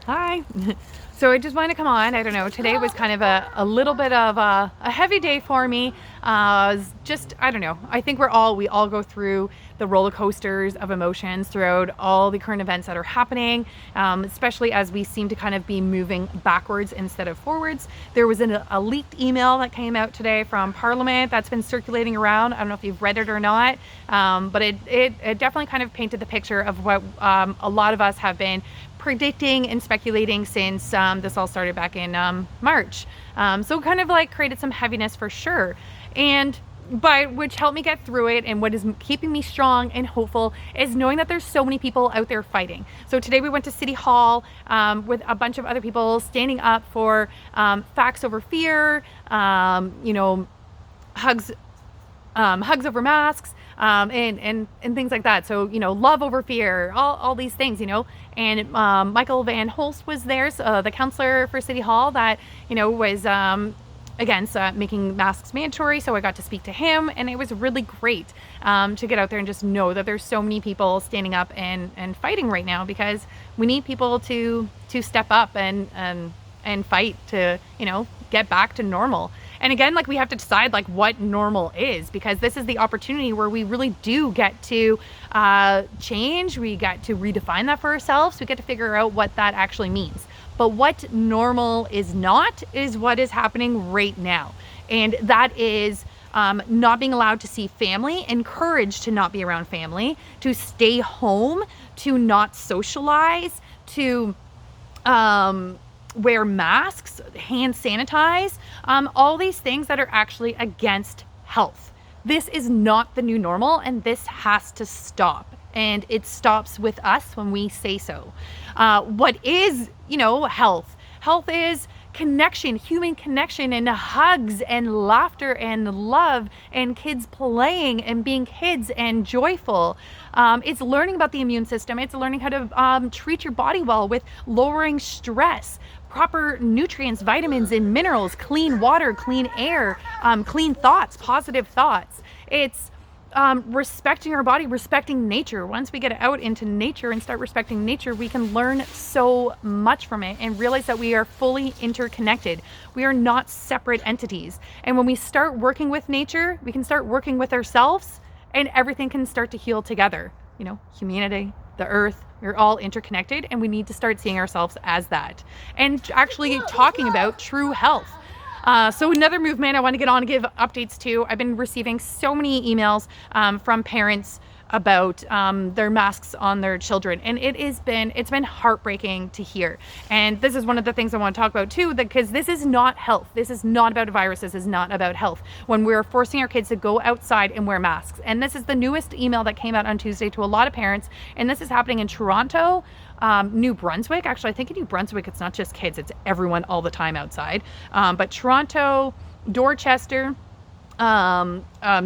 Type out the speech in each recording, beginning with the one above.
Hi. So I just wanted to come on. I don't know. Today was kind of a little bit of a heavy day for me. Just, I don't know. I think we all go through the roller coasters of emotions throughout all the current events that are happening, especially as we seem to kind of be moving backwards instead of forwards. There was a leaked email that came out today from Parliament that's been circulating around. I don't know if you've read it or not, but it definitely kind of painted the picture of what a lot of us have been predicting and speculating since this all started back in March. So kind of like created some heaviness for sure. But which helped me get through it, and what is keeping me strong and hopeful is knowing that there's so many people out there fighting. So today we went to City Hall with a bunch of other people standing up for facts over fear, hugs over masks, and things like that. So, love over fear, all these things, and Michael Van Holst was there, so, the counselor for City Hall that, was against making masks mandatory. So I got to speak to him, and it was really great to get out there and just know that there's so many people standing up and fighting right now, because we need people to step up and fight to, get back to normal. And again, like, we have to decide like what normal is, because this is the opportunity where we really do get to change. We get to redefine that for ourselves. We get to figure out what that actually means. But what normal is not is what is happening right now. And that is not being allowed to see family, encouraged to not be around family, to stay home, to not socialize, to wear masks, hand sanitize, all these things that are actually against health. This is not the new normal, and this has to stop. And it stops with us when we say so. What is, health? Health is connection, human connection, and hugs and laughter and love, and kids playing and being kids and joyful. It's learning about the immune system. It's learning how to treat your body well with lowering stress, proper nutrients, vitamins and minerals, clean water, clean air, clean thoughts, positive thoughts. It's respecting our body, respecting nature. Once we get out into nature and start respecting nature, we can learn so much from it and realize that we are fully interconnected. We are not separate entities. And when we start working with nature, we can start working with ourselves, and everything can start to heal together. Humanity, the earth, we're all interconnected, and we need to start seeing ourselves as that, and actually talking about true health. So another movement I want to get on and give updates to. I've been receiving so many emails from parents about their masks on their children, and it's been heartbreaking to hear. And this is one of the things I want to talk about too, because this is not health. This is not about a virus. This is not about health. When we're forcing our kids to go outside and wear masks, and this is the newest email that came out on Tuesday to a lot of parents, and this is happening in Toronto, New Brunswick. Actually, I think in New Brunswick, it's not just kids, it's everyone all the time outside. But Toronto, Dorchester,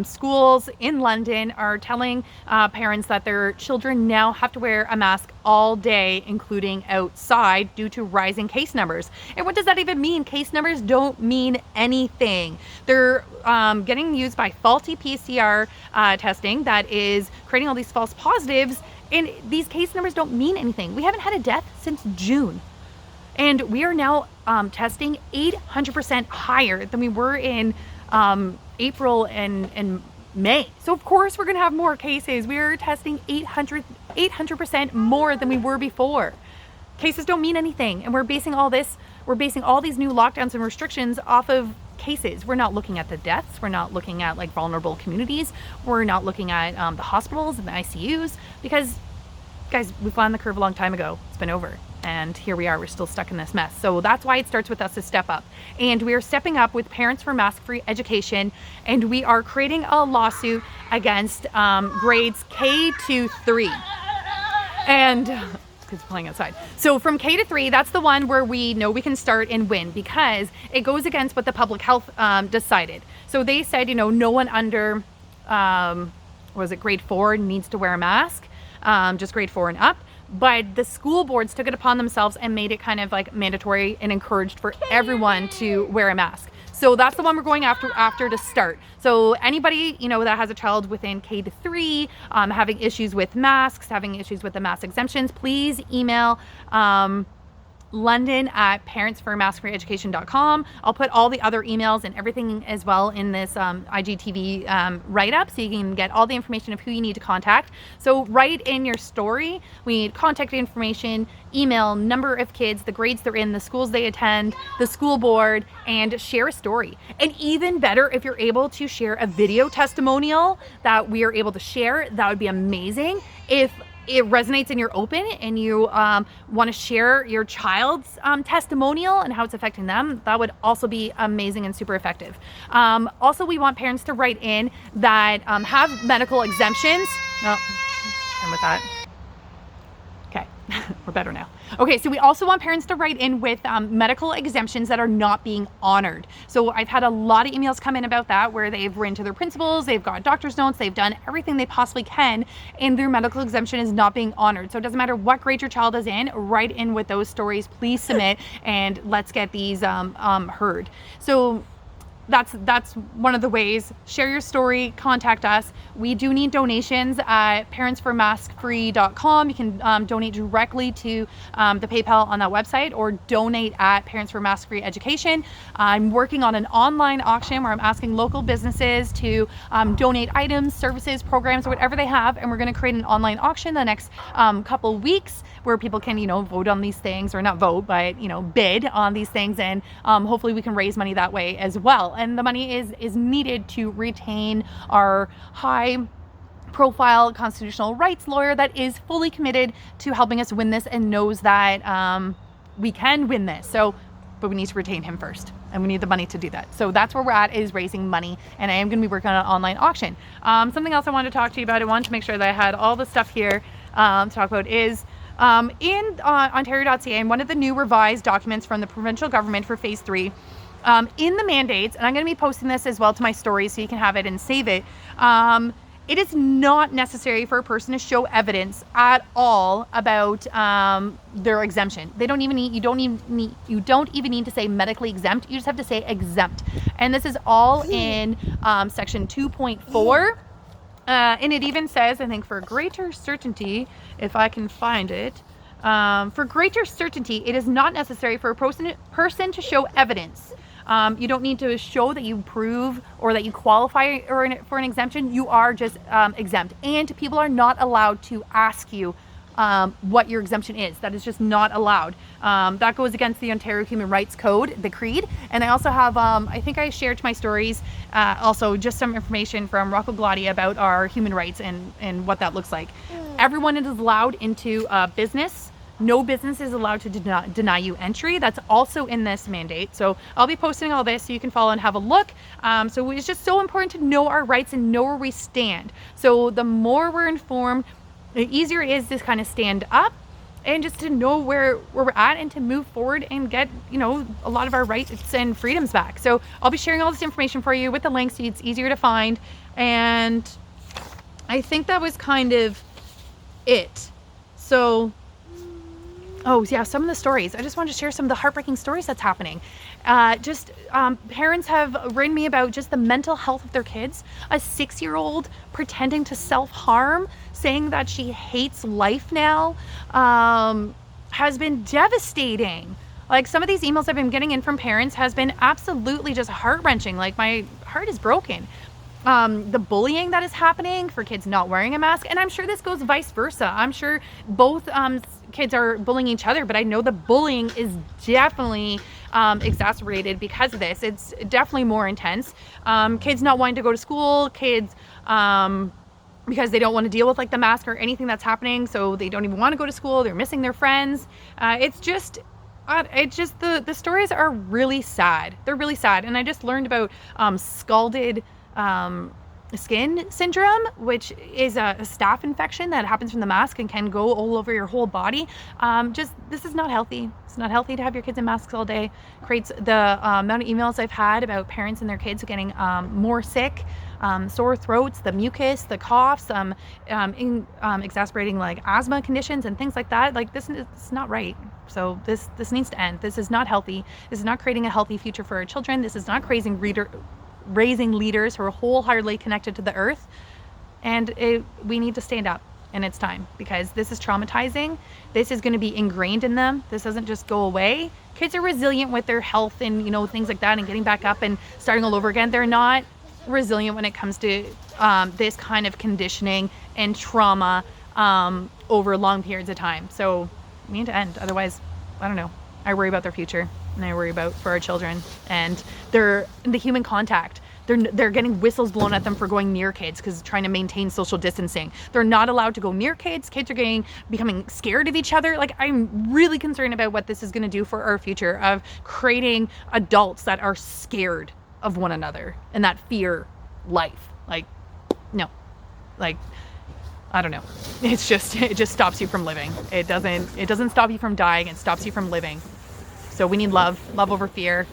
schools in London are telling parents that their children now have to wear a mask all day, including outside, due to rising case numbers. And what does that even mean? Case numbers don't mean anything. They're getting used by faulty PCR testing that is creating all these false positives, and these case numbers don't mean anything. We haven't had a death since June. And we are now testing 800% higher than we were in April and May. So of course we're gonna have more cases. We are testing 800% more than we were before. Cases don't mean anything, and we're basing all these new lockdowns and restrictions off of cases. We're not looking at the deaths. We're not looking at like vulnerable communities. We're not looking at the hospitals and the ICUs, because guys, we flattened the curve a long time ago. It's been over. And here we are, we're still stuck in this mess. So that's why it starts with us to step up. And we are stepping up with Parents for Mask-Free Education, and we are creating a lawsuit against grades K to 3. And kids playing outside. So from K to 3, that's the one where we know we can start and win, because it goes against what the public health decided. So they said, no one under, grade 4 needs to wear a mask, just grade 4 and up. But the school boards took it upon themselves and made it kind of like mandatory and encouraged for everyone to wear a mask. So that's the one we're going after to start. So anybody, you know, that has a child within K-3, having issues with masks, having issues with the mask exemptions, please email London at parentsformaskfreeeducation.com. I'll put all the other emails and everything as well in this IGTV write-up, so you can get all the information of who you need to contact. So write in your story. We need contact information, email, number of kids, the grades they're in, the schools they attend, the school board, and share a story. And even better, if you're able to share a video testimonial that we are able to share, that would be amazing. If it resonates and you're open and you want to share your child's testimonial and how it's affecting them, that would also be amazing and super effective. Also, we want parents to write in that have medical exemptions. And with that, okay, we're better now. Okay, so we also want parents to write in with medical exemptions that are not being honored. So I've had a lot of emails come in about that, where they've written to their principals, they've got doctor's notes, they've done everything they possibly can, and their medical exemption is not being honored. So it doesn't matter what grade your child is in, write in with those stories, please submit, and let's get these heard. So that's one of the ways. Share your story, contact us. We do need donations at parentsformaskfree.com. You can donate directly to the PayPal on that website, or donate at Parents for Mask Free Education. I'm working on an online auction where I'm asking local businesses to donate items, services, programs, whatever they have, and we're going to create an online auction the next couple weeks where people can, you know, vote on these things, or not vote, but, you know, bid on these things, and hopefully we can raise money that way as well. And the money is needed to retain our high profile constitutional rights lawyer that is fully committed to helping us win this and knows that we can win this. So, but we need to retain him first, and we need the money to do that. So that's where we're at, is raising money, and I am going to be working on an online auction. Something else I wanted to talk to you about, I wanted to make sure that I had all the stuff here to talk about, is in Ontario.ca, and one of the new revised documents from the provincial government for phase 3, in the mandates, and I'm going to be posting this as well to my story so you can have it and save it. It is not necessary for a person to show evidence at all about their exemption. They don't even need, you don't even need to say medically exempt. You just have to say exempt. And this is all in section 2.4. And it even says, I think, for greater certainty, if I can find it, for greater certainty, it is not necessary for a person to show evidence. You don't need to show that you prove or that you qualify for an exemption. You are just exempt. And people are not allowed to ask you what your exemption is. That is just not allowed. That goes against the Ontario Human Rights Code, the CREED. And I also have, I think I shared to my stories, also just some information from Rocco Galati about our human rights and what that looks like. Everyone is allowed into a business. No business is allowed to deny you entry. That's also in this mandate. So I'll be posting all this so you can follow and have a look. So it's just so important to know our rights and know where we stand. So the more we're informed, the easier it is to kind of stand up and just to know where we're at and to move forward and get, you know, a lot of our rights and freedoms back. So I'll be sharing all this information for you with the links so it's easier to find. And I think that was kind of it. So oh yeah, some of the stories. I just wanted to share some of the heartbreaking stories that's happening. Parents have written me about just the mental health of their kids. A 6-year-old pretending to self-harm, saying that she hates life now, has been devastating. Like, some of these emails I've been getting in from parents has been absolutely just heart-wrenching. Like, my heart is broken. The bullying that is happening for kids not wearing a mask, and I'm sure this goes vice versa. I'm sure both kids are bullying each other, but I know the bullying is definitely exacerbated because of this. It's definitely more intense. Kids not wanting to go to school, kids because they don't want to deal with like the mask or anything that's happening, so they don't even want to go to school. They're missing their friends. It's just the stories are really sad. They're really sad. And I just learned about scalded skin syndrome, which is a staph infection that happens from the mask and can go all over your whole body. This is not healthy. It's not healthy to have your kids in masks all day. Creates the amount of emails I've had about parents and their kids getting more sick, sore throats, the mucus, the coughs, exacerbating like asthma conditions and things like that. Like this is not right. So this needs to end. This is not healthy. This is not creating a healthy future for our children. This is not raising leaders who are wholeheartedly connected to the earth. And we need to stand up, and it's time, because this is traumatizing. This is going to be ingrained in them. This doesn't just go away. Kids are resilient with their health and things like that, and getting back up and starting all over again. They're not resilient when it comes to this kind of conditioning and trauma over long periods of time. So we need to end. Otherwise, I don't know. I worry about their future, and I worry about for our children and the human contact. They're getting whistles blown at them for going near kids because trying to maintain social distancing. They're not allowed to go near kids. Kids are becoming scared of each other. Like, I'm really concerned about what this is going to do for our future of creating adults that are scared of one another and that fear life. Like, no, like, I don't know. It just stops you from living. It doesn't stop you from dying. It stops you from living. So we need love over fear,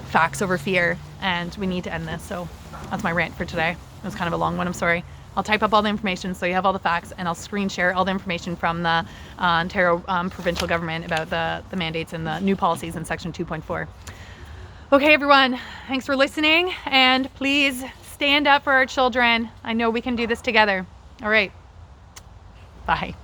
facts over fear, and we need to end this. So that's my rant for today. It was kind of a long one, I'm sorry. I'll type up all the information so you have all the facts, and I'll screen share all the information from the Ontario provincial government about the mandates and the new policies in section 2.4. Okay, everyone, thanks for listening, and please stand up for our children. I know we can do this together. All right, bye.